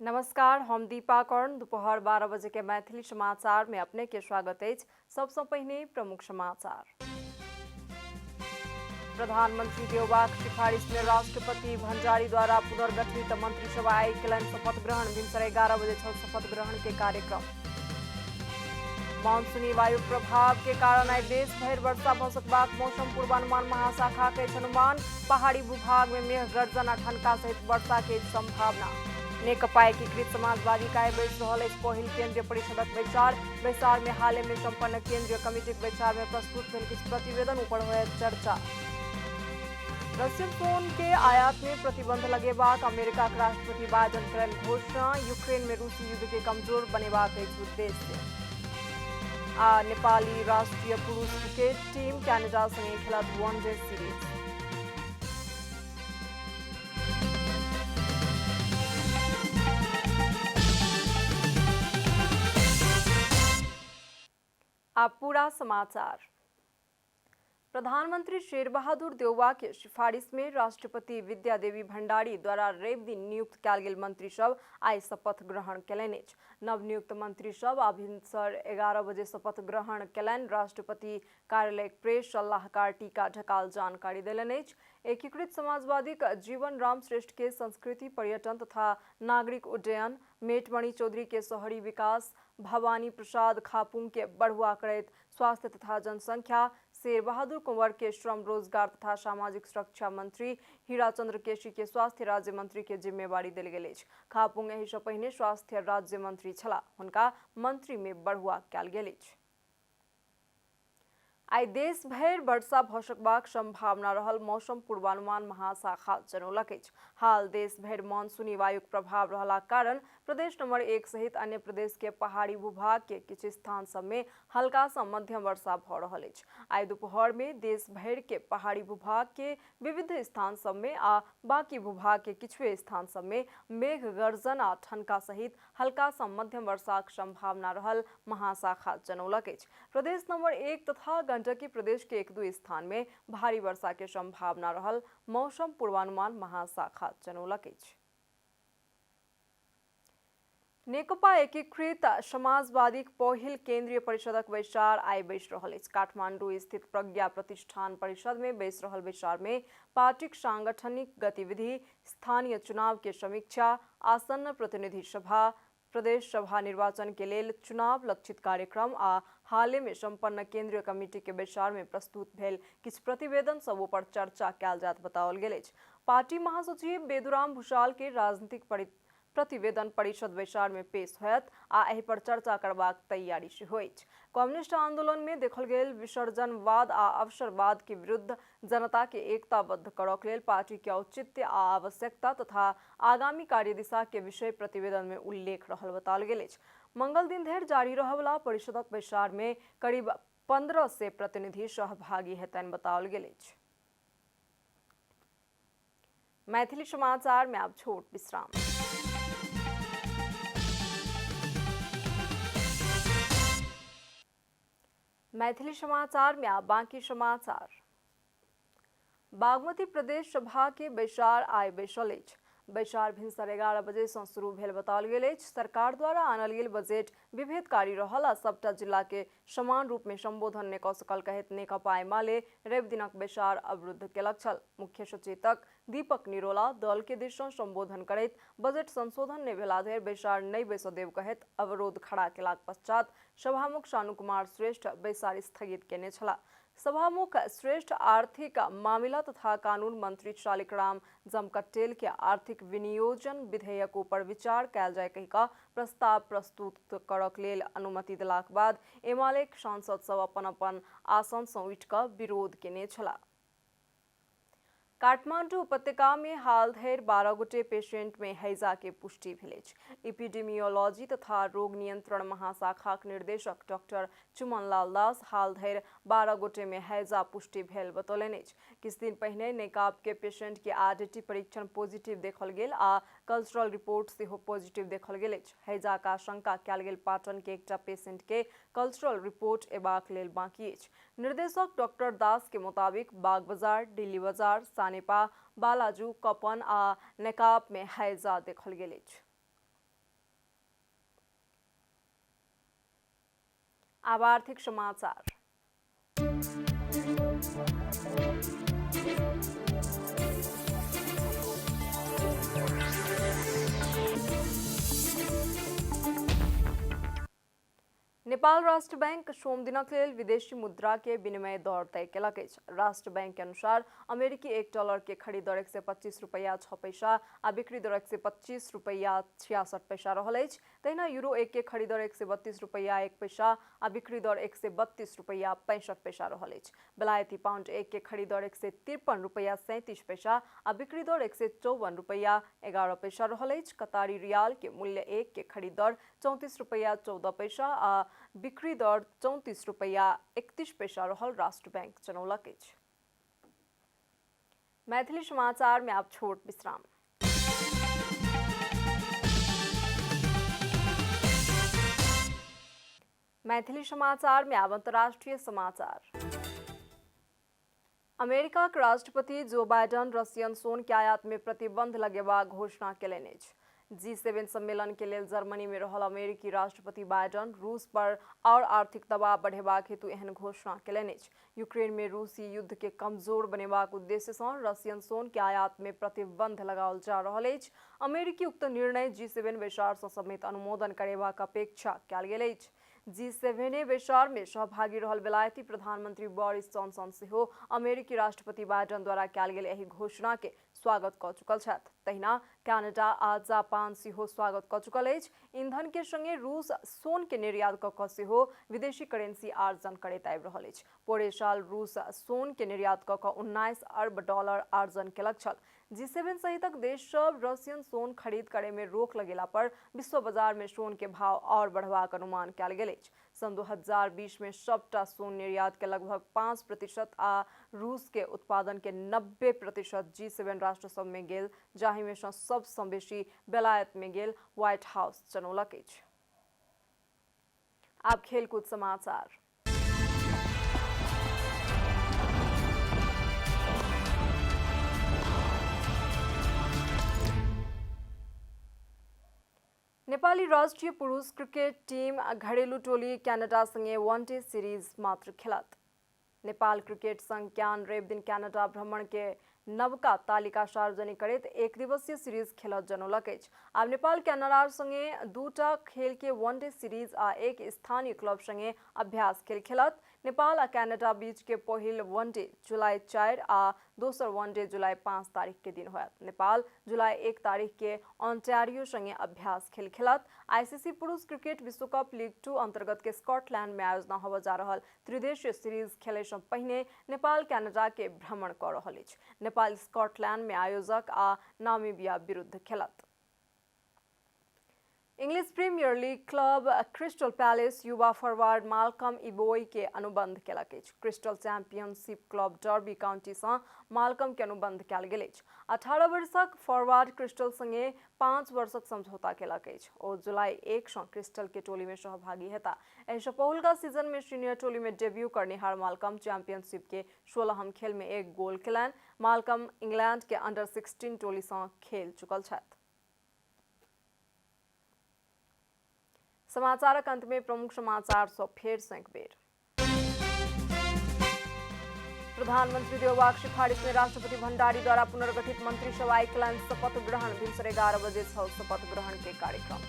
नमस्कार, हम दीपा कर्ण। दोपहर 12 बजे के मैथिली समाचार में अपने के स्वागत है। सबसे पहले प्रमुख समाचार। प्रधानमंत्री देवबाक सिफारिश में राष्ट्रपति भंडारी द्वारा पुनर्गठित मंत्रिसभा आई केलन शपथ ग्रहण। दिन 11:30 बजे छल शपथ ग्रहण के कार्यक्रम। मानसूनी वायु प्रभाव के कारण आज देश भर वर्षा भ सकबाक मौसम पूर्वानुमान महाशाखा के अनुमान। पहाड़ी भूभाग में मेघ गर्जन और ठनका सहित वर्षा के संभावना। नेकपा एकीकृत समाजवादी काय बैस रहल पहिल केंद्रीय परिषदक बैसार में हाल में संपन्न केंद्रीय कमिटी बैसार में प्रस्तुत भेल किछु प्रतिवेदन ऊपर होयत चर्चा। रशियन फोन के आयात में प्रतिबंध लगेबाक अमेरिका के राष्ट्रपति बाइडेन करेन घोषणा। यूक्रेन में रूसी युद्ध के कमजोर बनेबाक उद्देश्य। आ नेपाली राष्ट्रीय पुरुष क्रिकेट टीम कैनेडा संगे खेलत वनडे सीरीज। अब पूरा समाचार। प्रधानमंत्री शेरबहादुर देउवा के सिफारिश में राष्ट्रपति विद्यादेवी भंडारी द्वारा रवि दिन नियुक्त कयल गेल मंत्री सब आई शपथ ग्रहण कयलनि अछि। नवनियुक्त मंत्री सब आब भिनसर 11 बजे शपथ ग्रहण कयलनि। राष्ट्रपति कार्यालय प्रेस सलाहकार टीका ढकाल जानकारी देलनि अछि। एकीकृत समाजवादी जीवन राम श्रेष्ठ के संस्कृति पर्यटन तथा नागरिक उड्डयन, मेटमणि चौधरी के शहरी विकास, भवानी प्रसाद खापुंग के बढ़ुआ करैत स्वास्थ्य तथा जनसंख्या, शेर बहादुर कुंवर के श्रम रोजगार तथा सामाजिक सुरक्षा मंत्री, हीराचंद्र केसी के स्वास्थ्य राज्य मंत्री के जिम्मेवारी देल गेल अछि। खापुंग एहि सँ पहिने स्वास्थ्य राज्य मंत्री छलाह, हुनका मंत्री में बढ़ुआ कयल गेल अछि। आई देश भर वर्षा भ सकबाक संभावना रहल मौसम पूर्वानुमान महाशाखा जनौलक अछि। हाल देश भर मानसूनी वायुक प्रभाव रहलाक कारण प्रदेश नंबर 1 सहित अन्य प्रदेश के पहाड़ी भूभाग के किछु स्थान सब में हल्का सँ मध्यम वर्षा भ रहल अछि। आई दोपहर में देश भर के पहाड़ी भूभाग के विविध स्थान सब में आ बाकी भूभाग के किछु स्थान सब में मेघ गर्जन आ ठनका सहित हल्का सँ मध्यम वर्षाक संभावना रहल महाशाखा जनौलक अछि। प्रदेश नंबर 1 तथा गंडकी प्रदेश के 1-2 स्थान में भारी वर्षा के संभावना रहल मौसम पूर्वानुमान महाशाखा जनौलक अछि। नेकपा एकीकृत समाजवादी पहिल केंद्रीय परिषदक बैसार आई बैस रहल अछि। काठमांडू स्थित प्रज्ञा प्रतिष्ठान परिषद में बैस रहल बैसार में पार्टीक सांगठनिक गतिविधि, स्थानीय चुनाव के समीक्षा, आसन्न प्रतिनिधि सभा, प्रदेश सभा निर्वाचन के लेल चुनाव लक्षित कार्यक्रम आ हाल में संपन्न केंद्रीय कमिटी के बैसार में प्रस्तुत भेल किछु प्रतिवेदन सब पर चर्चा कयल जात बताओल गेल अछि। पार्टी महासचिव बेदुराम भूषाल के राजनीतिक प्रतिवेदन परिषद बैसार में पेश होयत आ एहि पर चर्चा करबाक तैयारी सेहो अछि। कम्युनिस्ट आंदोलन में देखल गेल विसर्जनवाद आ अवसरवाद के विरुद्ध जनता के एकताबद्ध करक लेल पार्टी के औचित्य आ आवश्यकता तथा आगामी कार्यदिशा के विषय प्रतिवेदन में उल्लेख रहल बताओल गेल अछि। मंगल दिन धरि जारी रहबला परिषदक बैसार में करीब 1500 प्रतिनिधि सहभागी हेतनि बताओल गेल अछि। मैथिली समाचार में अब छोट विश्राम। मैथिली समाचार में अब बाकी समाचार। बागमती प्रदेश सभा के बैसार आई बैसल अछि। बैसार भिनसर 11 बजे से शुरू भेल बताओल गेल अछि। सरकार द्वारा आनल गेल बजट विभेदकारी रहल आ सबटा जिला के समान रूप में संबोधन नहि कऽ सकल कहैत नेकपा एमाले रवि दिनक बैसार अवरुद्ध केलक छल। मुख्य सचेतक दीपक निरोला दल के दिस सँ संबोधन करैत बजट संशोधन नहि भेला धरि बैसार नहि बैसऽ देब कहैत अवरोध खड़ा केलाक पश्चात सभामुख शानु कुमार श्रेष्ठ बैसार स्थगित केने छलाह। सभामुख श्रेष्ठ आर्थिक मामिला तथा कानून मंत्री शालिग्राम जमकट्टेल के आर्थिक विनियोजन विधेयक पर विचार कयल जाय कहि कऽ प्रस्ताव प्रस्तुत करक लेल अनुमति देलाक बाद एमालेक सांसद सब अपन अपन आसन सँ उठि कऽ विरोध केने छलाह। काठमांडू उपत्यका में हाल धरि 12 गोटे पेशेंट में हैजा के पुष्टि भेल अछि। एपिडेमियोलॉजी तथा रोग नियंत्रण महाशाखाक निर्देशक डॉक्टर चुमनलाल दास हाल धरि 12 गोटे में हैजा पुष्टि भेल बतौलनि अछि। किछु दिन पहिने नैकाब के पेशेंट के आरटी परीक्षण पॉजिटिव देखल गेल आ कल्चरल रिपोर्ट सेहो पॉजिटिव देखल गेल अछि। हैजा का आशंका कयल गेल पाटन के एकटा पेशेंट के कल्चरल रिपोर्ट एबाक लेल बाकी अछि। निर्देशक डॉक्टर दास के मुताबिक बाग बाजार, दिल्ली बाजार, सानेपा, बालाजू, कपन आ नैकाब में हैजा देखल गेल अछि। अब आर्थिक समाचार। नेपाल राष्ट्र बैंक सोम दिनक लेल विदेशी मुद्रा के विनिमय दर तय केलक अछि। राष्ट्र बैंक के अनुसार अमेरिकी $1 के खरीद दर 125 रुपया 6 पैसा आ बिक्री दर 125 रुपया 66 पैसा रहल अछि। तहिना यूरो 1 के खरीद दर 132 रुपया 1 पैसा आ बिक्री दर 132 रुपया 65 पैसा रहल अछि। बेलायती पाउंड 1 के खरीद दर 153 रुपया 37 पैसा आ बिक्री दर 154 रुपया 11 पैसा रहल अछि। कतारी रियाल के मूल्य 1 के खरीद दर 34 रुपया 14 पैसा आ बिक्री दर 34 रुपया 31 पैसा रहल राष्ट्र बैंक जनौलक अछि। मैथिली समाचार में आप छोट विश्राम। मैथिली समाचार में अब अंतर्राष्ट्रीय समाचार। अमेरिका के राष्ट्रपति जो बाइडन रसियन सोन के आयात में प्रतिबंध लगेबाक घोषणा केलनि अछि। G7 सम्मेलन के लेल जर्मनी में रहल अमेरिकी राष्ट्रपति बाइडन रूस पर और आर्थिक दबाव बढ़ेबाक हेतु एहन घोषणा केलनि अछि। यूक्रेन में रूसी युद्ध के कमजोर बनेबाक उद्देश्य सँ रसियन सोन के आयात में प्रतिबंध लगाओल जा रहल अछि। अमेरिकी उक्त निर्णय G7 बैसार सँ समेत अनुमोदन करेबाक अपेक्षा कयल गेल अछि। G7 बैसार में सहभागी रहल बेलायती प्रधानमंत्री बोरिस जॉनसन सेहो अमेरिकी राष्ट्रपति बाइडन द्वारा कयल गेल एहि घोषणा के स्वागत क चुकल छथि। तहिना कनाडा आ जापान सेहो स्वागत क चुकल अछि। ईंधन के संगे रूस सोन के निर्यात क सेहो विदेशी करेंसी आर्जन करैत आबि रहल अछि। पूरे साल रूस सोन के निर्यात क $19 अरब आर्जन केलक छल। G7 सहितक देश सब रसियन सोन खरीद करे में रोक लगेला पर विश्व बाजार में सोन के भाव और बढ़बाक अनुमान कयल गेल अछि। सन 2020 में सबटा सोन निर्यात के लगभग 5% आ रूस के उत्पादन के 90% G7 राष्ट्र सब में गेल, जाहि में सबसँ बेसी बेलायत में गेल, व्हाइट हाउस जनौलक अछि। आब खेलकूद समाचार। नेपाली राष्ट्रिय पुरुष क्रिकेट टीम घरेलू टोली क्यानाडा संगे वनडे सीरीज मात्र खेलत। नेपाल क्रिकेट संघ क्यान रवि दिन क्यानाडा भ्रमण के नवका तालिका सार्वजनिक करैत एक दिवसीय सीरीज खेलत जनौलक अछि। आब नेपाल क्यानाडा संगे 2टा खेल के वनडे सीरीज आ एक स्थानीय क्लब संगे अभ्यास खेल खेलत। नेपाल आ क्यानाडा बीच के पहिल वनडे जुलाई 4 आ दोसर वनडे जुलाई 5 तारीख के दिन होयत। नेपाल जुलाई 1 तारीख के ओंटारियो संगे अभ्यास खेल खेलत। आईसीसी पुरुष क्रिकेट विश्व कप लीग 2 अंतर्गत के स्कॉटलैंड में आयोजना होबय जा रहल त्रिदेशीय सीरीज खेले से पहिने नेपाल क्यानाडा के भ्रमण कर रहल अछि। नेपाल स्कॉटलैंड में आयोजक आ नामीबिया विरुद्ध खेलत। English Premier League club Crystal Palace युवा फॉरवर्ड माल्कम इबोई के अनुबंध केलक अछि। Crystal Championship club Derby County सँ माल्कम के अनुबंध कयल गेल अछि। 18 वर्षक फॉरवर्ड क्रिस्टल संगे 5 वर्षक समझौता केलक अछि। ओ जुलाई 1 सँ क्रिस्टल के टोली में सहभागी हेता। एहि सँ पहिलुका सीजन में सीनियर टोली में डेब्यू करनिहार माल्कम चैंपियनशिप के 16हम खेल में 1 गोल केलनि। माल्कम इंग्लैंड के अंडर 16 टोली सँ खेल चुकल छथि। समाचारक अंत में प्रमुख समाचार सौ फेर से एक बेर। प्रधानमंत्री देवबाक सिफारिश में राष्ट्रपति भंडारी द्वारा पुनर्गठित मंत्रिसभा कयलनि शपथ ग्रहण। भिनसर 11 बजे छल शपथ ग्रहण के कार्यक्रम।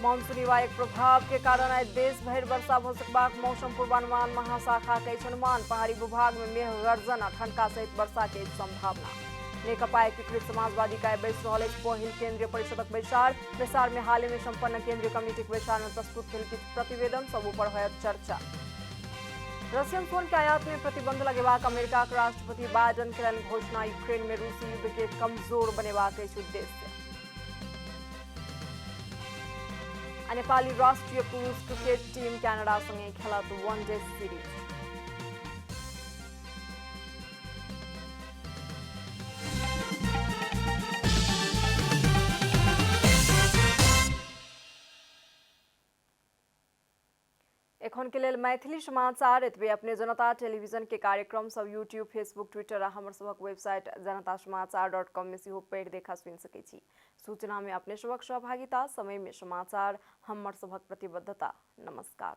मानसूनी वायुक प्रभाव के कारण आज देश भर वर्षा भ सकबाक मौसम पूर्वानुमान महाशाखा के अनुमान। पहाड़ी भूभाग में मेघ गर्जन आ ठनका सहित वर्षा के संभावना। नेकपा एकीकृत समाजवादी का बैस रहल अछि पहिल केंद्रीय परिषदक बैसार में हाल में संपन्न केंद्रीय कमिटीक बैसार में प्रस्तुत भेल किछु प्रतिवेदन सब ऊपर होयत चर्चा। रसियन सोन के आयात में प्रतिबंध लगेबाक अमेरिका के राष्ट्रपति बाइडन केलनि घोषणा। यूक्रेन में रूसी युद्ध के कमजोर बनेबाक अछि उद्देश्य। नेपाली राष्ट्रीय पुरुष क्रिकेट टीम क्यानाडा संगे खेलत वनडे सीरीज। एखन के लेल मैथिली समाचार एतबे। अपने जनता टेलीविजन के कार्यक्रम सब यूट्यूब, फेसबुक, ट्विटर आ हमर सबक वेबसाइट janatasamaachar.com में सेहो पढ़ि देखा सुनि सकै छी। सूचना में अपने सबक सहभागिता, समय में समाचार हमर सबक प्रतिबद्धता। नमस्कार।